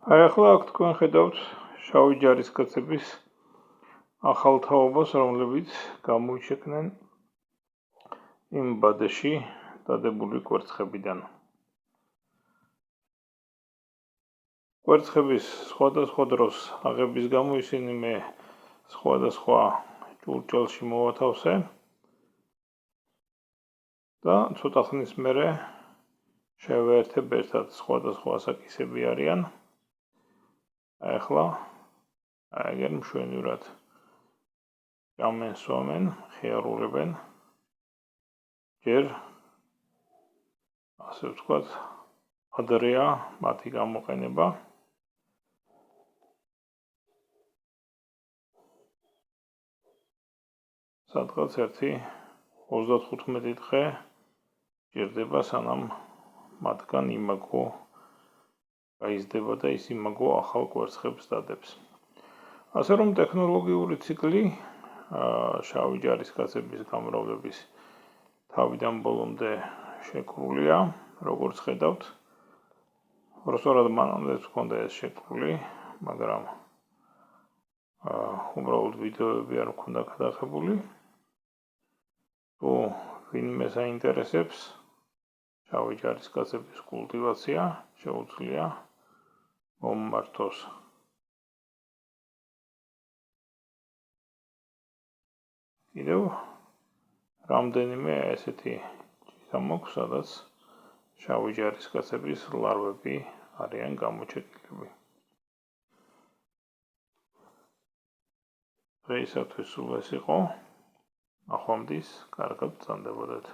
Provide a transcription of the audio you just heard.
ახლა აქ თქვენ ხედავთ შავი ჯარისკაცების ახალ თაობას, რომლებიც გამოიჩენენ იმ ბადეში დადებული კვერცხებიდან. კვერცხების სხვადასხვა დროს აღების გამო ისინი მე სხვადასხვა ჭურჭელში მოვათავსე და ცოტა ხნის მერე შევეერთებ ერთად. სხვადასხვა ასაკისები არიან. ახლა ეგერ მშვენივრად ჭამენ, სვამენ, ხიარულებენ. ჯერ ასე ვთქვათ, ადრეა მათი გამოყენება. სადღაც ერთი 35 დღე ჭირდება, სანამ მათგან იმაგო გაიზრდება და ის იმაგო ახალ კვერცხებს დადებს. ასე რომ ტექნოლოგიური ციკლი შავი ჯარისკაცების გამრავლების თავიდან ბოლომდე შეკრულია, როგორც ხედავთ. რუსულად მანამდე ჰქონდა ეს შეკრული, მაგრამ უბრალოდ ვიდეოები არ მქონდა გადაღებული. თუ ვინმე საინტერესებს შავი ჯარისკაცების კულტივაცია, შეუძლია მომმართოს. კიდევ რამდენიმე ესეთი ჭირა მაქვს, სადაც შავი ჯარისკაცების ლარვები არიან გამოჩეკილები. დღეისათვის სულ ეს იყო. ნახვამდის, კარგად გრძანდებოდეთ.